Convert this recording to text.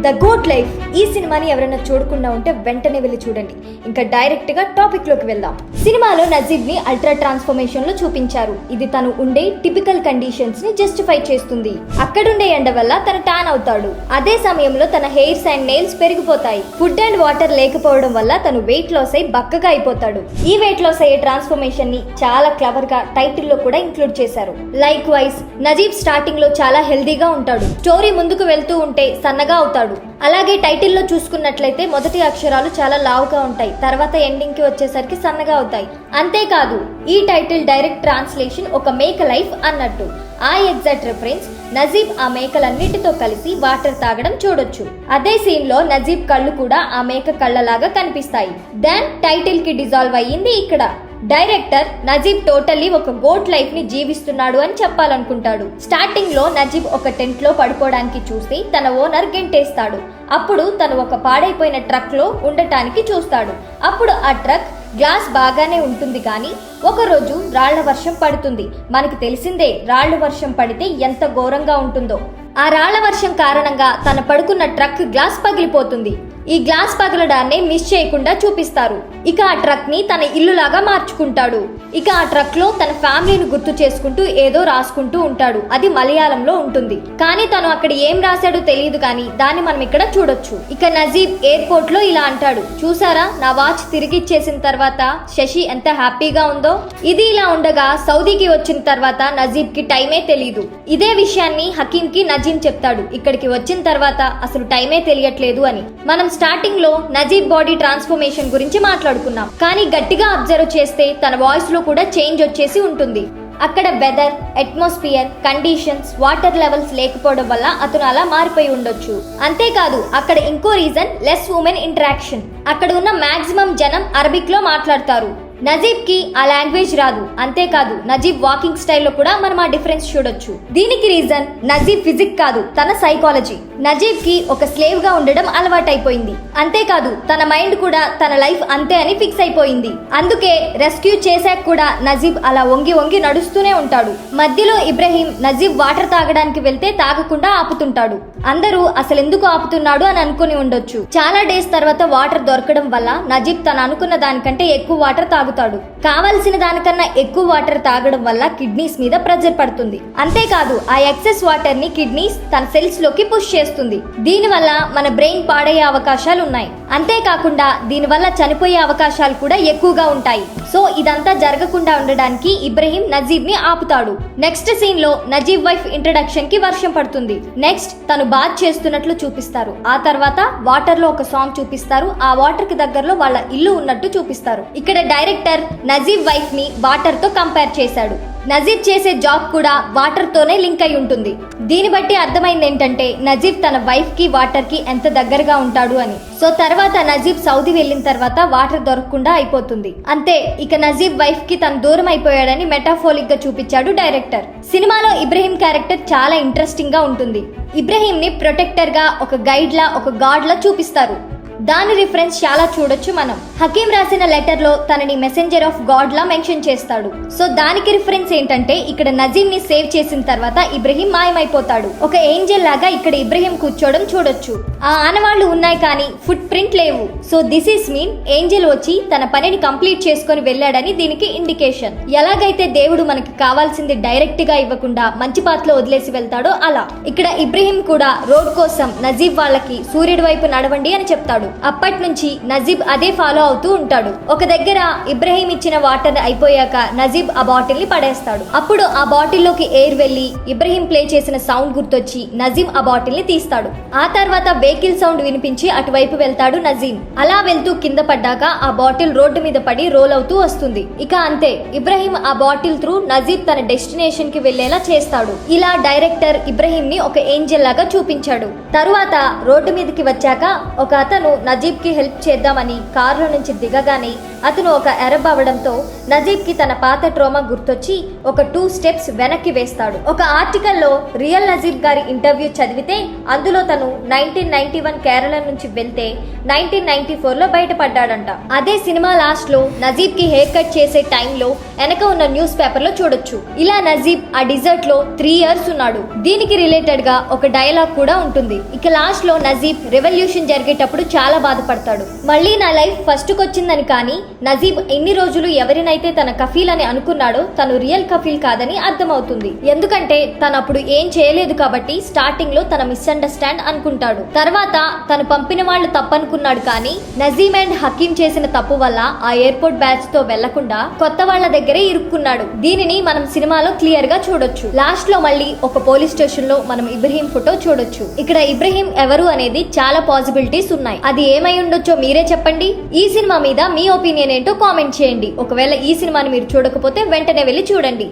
The goat life. ఈ సినిమాని ఎవరైనా చూడకుండా ఉంటే వెంటనే వెళ్ళి చూడండి. ఇంకా డైరెక్ట్ గా టాపిక్ లోకి వెళ్దాం. సినిమాలో నజీబ్ ని అల్ట్రా ట్రాన్స్ఫర్మేషన్ లో చూపించారు. ఇది తను ఉండే టిపికల్ కండిషన్స్ ని జస్టిఫై చేస్తుంది. అక్కడుండే ఎండ వల్ల తను టాన్ అవుతాడు. అదే సమయంలో తన హెయిర్స్ అండ్ నెయిల్స్ పెరిగిపోతాయి. ఫుడ్ అండ్ వాటర్ లేకపోవడం వల్ల తను వెయిట్ లాస్ అయి బక్కగా అయిపోతాడు. ఈ వెయిట్ లాస్ అయ్యే ట్రాన్స్ఫర్మేషన్ ని చాలా క్లవర్ గా టైటిల్ లో కూడా ఇంక్లూడ్ చేశారు. లైక్ వైజ్ నజీబ్ స్టార్టింగ్ లో చాలా హెల్దీగా ఉంటాడు. స్టోరీ ముందుకు వెళ్తూ ఉంటే సన్నగా అవుతాడు. అలాగే టైటిల్ లో చూసుకున్నట్లయితే మొదటి అక్షరాలు చాలా లావుగా ఉంటాయి, తర్వాత ఎండింగ్ కి వచ్చేసరికి సన్నగా అవుతాయి. అంతేకాదు ఈ టైటిల్ డైరెక్ట్ ట్రాన్స్లేషన్ ఒక మేక లైఫ్ అన్నట్టు. ఆ ఎగ్జాక్ట్ రిఫరెన్స్ నజీబ్ ఆ మేకలన్నిటితో కలిసి వాటర్ తాగడం చూడొచ్చు. అదే సీన్ లో నజీబ్ కళ్ళు కూడా ఆ మేక కళ్ళలాగా కనిపిస్తాయి. దెన్ టైటిల్ కి డిజాల్వ్ అయ్యింది ఇక్కడ. డైరెక్టర్ నజీబ్ టోటల్లీ ఒక గోట్ లైఫ్ ని జీవిస్తున్నాడు అని చెప్పాలనుకుంటాడు. స్టార్టింగ్ లో నజీబ్ ఒక టెంట్ లో పడుకోవడానికి చూసి తన ఓనర్ గెంటేస్తాడు. అప్పుడు తను ఒక పాడైపోయిన ట్రక్ లో ఉండటానికి చూస్తాడు. అప్పుడు ఆ ట్రక్ గ్లాస్ బాగానే ఉంటుంది కానీ ఒకరోజు రాళ్ల వర్షం పడుతుంది. మనకు తెలిసిందే రాళ్ల వర్షం పడితే ఎంత ఘోరంగా ఉంటుందో. ఆ రాళ్ల వర్షం కారణంగా తన పడుకున్న ట్రక్ గ్లాస్ పగిలిపోతుంది. ఈ గ్లాస్ పగలడాన్ని మిస్ చేయకుండా చూపిస్తారు. ఇక ఆ ట్రక్ ని తన ఇల్లులాగా మార్చుకుంటాడు. ఇక ఆ ట్రక్ లో తన ఫ్యామిలీని గుర్తు చేసుకుంటూ ఏదో రాసుకుంటూ ఉంటాడు. అది మలయాళంలో ఉంటుంది. కానీ తను అక్కడ ఏం రాశాడో తెలియదు కానీ దాన్ని మనం ఇక్కడ చూడొచ్చు. ఇక నజీబ్ ఎయిర్పోర్ట్ లో ఇలా అంటాడు, చూసారా నా వాచ్ తిరిగి ఇచ్చేసిన తర్వాత శశి ఎంత హ్యాపీగా ఉందో. ఇది ఇలా ఉండగా సౌదీకి వచ్చిన తర్వాత నజీబ్ కి టైమే తెలీదు. ఇదే విషయాన్ని హకీం కి నజీమ్ చెప్తాడు. ఇక్కడికి వచ్చిన తర్వాత అసలు టైమే తెలియట్లేదు అని. మనం స్టార్టింగ్ లో నజీబ్ బాడీ ట్రాన్స్ఫర్మేషన్ గురించి మాట్లాడుకున్నాం. కానీ గట్టిగా అబ్జర్వ్ చేస్తే తన వాయిస్ లో కూడా చేంజ్ వచ్చేసి ఉంటుంది. అక్కడ weather, atmosphere, conditions, water levels లేకపోవడం వల్ల అతను అలా మారిపోయి ఉండొచ్చు. అంతేకాదు అక్కడ ఇంకో రీజన్ లెస్ ఉమెన్ ఇంటరాక్షన్. అక్కడ ఉన్న మాక్సిమం జనం అరబిక్ లో మాట్లాడతారు. నజీబ్ కి ఆ లాంగ్వేజ్ రాదు. అంతేకాదు నజీబ్ వాకింగ్ స్టైల్లో కూడా మనం ఆ డిఫరెన్స్ చూడొచ్చు. దీనికి రీజన్ నజీబ్ ఫిజిక్ కాదు, తన సైకాలజీ. నజీబ్ కి ఒక స్లేవ్ గా ఉండడం అలవాటైపోయింది. అంతేకాదు తన మైండ్ కూడా తన లైఫ్ అంతే అని ఫిక్స్ అయిపోయింది. అందుకే రెస్క్యూ చేశాక కూడా నజీబ్ అలా వంగి వంగి నడుస్తూనే ఉంటాడు. మధ్యలో ఇబ్రహీం నజీబ్ వాటర్ తాగడానికి వెళ్తే తాగకుండా ఆపుతుంటాడు. అందరూ అసలు ఎందుకు ఆపుతున్నాడు అని అనుకుని ఉండొచ్చు. చాలా డేస్ తర్వాత వాటర్ దొరకడం వల్ల నజీబ్ తను అనుకున్న దానికంటే ఎక్కువ వాటర్ తాగుతాడు. కావలసిన దానికన్నా ఎక్కువ వాటర్ తాగడం వల్ల కిడ్నీస్ మీద ప్రెజర్ పడుతుంది. అంతేకాదు ఆ ఎక్సెస్ వాటర్ ని కిడ్నీస్ తన సెల్స్ లోకి పుష్ చేస్తుంది. దీనివల్ల మన బ్రెయిన్ పాడయ్యే అవకాశాలు ఉన్నాయి. అంతేకాకుండా దీనివల్ల చనిపోయే అవకాశాలు కూడా ఎక్కువగా ఉంటాయి. సో ఇదంతా జరగకుండా ఉండడానికి ఇబ్రహీం నజీబ్ ని ఆపుతాడు. నెక్స్ట్ సీన్ లో నజీబ్ వైఫ్ ఇంట్రడక్షన్ కి వర్షం పడుతుంది. నెక్స్ట్ తను బాత్ చేస్తున్నట్లు చూపిస్తారు. ఆ తర్వాత వాటర్ లో ఒక సాంగ్ చూపిస్తారు. ఆ వాటర్ కి దగ్గరలో వాళ్ళ ఇల్లు ఉన్నట్టు చూపిస్తారు. ఇక్కడ డైరెక్టర్ నజీబ్ వైఫ్ ని వాటర్ తో కంపేర్ చేశాడు. నజీబ్ చేసే జాబ్ కూడా వాటర్ తోనే లింక్ అయి ఉంటుంది. దీన్ని బట్టి అర్థమైంది ఏంటంటే నజీబ్ తన వైఫ్ కి వాటర్ కి ఎంత దగ్గరగా ఉంటాడు అని. సో తర్వాత నజీబ్ సౌదీ వెళ్ళిన తర్వాత వాటర్ దొరకకుండా అయిపోతుంది. అంతే, ఇక నజీబ్ వైఫ్ కి తను దూరం అయిపోయాడని మెటాఫోరిక్ గా చూపించాడు డైరెక్టర్. సినిమాలో ఇబ్రహీం క్యారెక్టర్ చాలా ఇంట్రెస్టింగ్ గా ఉంటుంది. ఇబ్రహీం ని ప్రొటెక్టర్ గా, ఒక గైడ్ లా, ఒక గాడ్ లా చూపిస్తారు. దాని రిఫరెన్స్ చాలా చూడొచ్చు మనం. హకీం రాసిన లెటర్ లో తనని messenger of God law mention చేస్తాడు. సో దానికి రిఫరెన్స్ ఏంటంటే ఇక్కడ నజీమ్ ని సేవ్ చేసిన తర్వాత ఇబ్రహీం మాయమైపోతాడు. ఒక ఏంజెల్ లాగా ఇక్కడ ఇబ్రహీం కూర్చోవడం చూడొచ్చు. ఆ ఆనవాళ్లు ఉన్నాయి కానీ ఫుట్ ప్రింట్ లేవు. So this is mean Angel వచ్చి తన పనిని కంప్లీట్ చేసుకొని వెళ్ళాడని దీనికి ఇండికేషన్. ఎలాగైతే దేవుడు మనకి కావాల్సింది డైరెక్ట్ గా ఇవ్వకుండా మంచి పాత్రలో వదిలేసి వెళ్తాడో అలా ఇక్కడ ఇబ్రహీం కూడా రోడ్ కోసం నజీబ్ వాళ్ళకి సూర్యుడి వైపు నడవండి అని చెప్తాడు. అప్పటి నుంచి నజీబ్ అదే ఫాలో అవుతూ ఉంటాడు. ఒక దగ్గర ఇబ్రహీం ఇచ్చిన వాటర్ అయిపోయాక నజీబ్ ఆ బాటిల్ ని పడేస్తాడు. అప్పుడు ఆ బాటిల్ లోకి ఎయిర్ వెళ్లి ఇబ్రహీం ప్లే చేసిన సౌండ్ గుర్తొచ్చి నజీం ఆ బాటిల్ ని తీస్తాడు. ఆ తర్వాత వెహికల్ సౌండ్ వినిపించి అటువైపు వెళ్తాడు నజీం. అలా వెళ్తూ కింద పడ్డాక ఆ బాటిల్ రోడ్డు మీద పడి రోల్ అవుతూ వస్తుంది. ఇక అంతే, ఇబ్రహీం ఆ బాటిల్ త్రూ నజీబ్ తన డెస్టినేషన్ కి వెళ్లేలా చేస్తాడు. ఇలా డైరెక్టర్ ఇబ్రహీం ని ఒక ఏంజెల్ లాగా చూపించాడు. తరువాత రోడ్డు మీదకి వచ్చాక ఒక అతను నజీబ్ కి హెల్ప్ చేద్దామని కారులో నుంచి దిగగానే అతను ఒక అరబ్ అవడంతో నజీబ్ కి తన పాత ట్రోమా గుర్తొచ్చి ఒక 2 స్టెప్స్ వెనక్కి వేస్తాడు. ఒక ఆర్టికల్లో రియల్ నజీబ్ గారి ఇంటర్వ్యూ చదివితే అందులో తను 1991 కేరళ నుంచి వెళ్తే 1994లో బయటపడ్డాడంట. అదే సినిమా లాస్ట్ లో నజీబ్ కి హెయిర్ కట్ చేసే టైంలో వెనక ఉన్న న్యూస్ పేపర్ లో చూడొచ్చు. ఇలా నజీబ్ ఆ డిజర్ట్ లో 3 years ఉన్నాడు. దీనికి రిలేటెడ్ గా ఒక డైలాగ్ కూడా ఉంటుంది. ఇక లాస్ట్ లో నజీబ్ రెవల్యూషన్ జరిగేటప్పుడు చాలా బాధపడతాడు. మళ్ళీ నా లైఫ్ ఫస్ట్ కొచ్చిందని. కానీ నజీబ్ ఎన్ని రోజులు ఎవరినైతే తన కఫీల్ అని అనుకున్నాడో తను రియల్ కఫీల్ కాదని అర్థమవుతుంది. ఎందుకంటే తను అప్పుడు ఏం చేయలేదు కాబట్టి స్టార్టింగ్ లో తన మిస్అండర్స్టాండ్ అనుకుంటాడు. తర్వాత తను పంపిన వాళ్ళు తప్పనుకున్నాడు. కానీ నజీమ్ అండ్ హకీం చేసిన తప్పు వల్ల ఆ ఎయిర్పోర్ట్ బ్యాచ్ తో వెళ్లకుండా కొత్త వాళ్ళ దగ్గరే ఇరుక్కున్నాడు. దీనిని మనం సినిమాలో క్లియర్ గా చూడొచ్చు. లాస్ట్ లో మళ్ళీ ఒక పోలీస్ స్టేషన్ లో మనం ఇబ్రహీం ఫోటో చూడొచ్చు. ఇక్కడ ఇబ్రహీం ఎవరు అనేది చాలా పాసిబిలిటీస్ ఉన్నాయి. అది ఏమై ఉండొచ్చో మీరే చెప్పండి. ఈ సినిమా మీద మీ ఒపీనియన్ ఏంటో కామెంట్ చేయండి. ఒకవేళ ఈ సినిమాని మీరు చూడకపోతే వెంటనే వెళ్ళి చూడండి.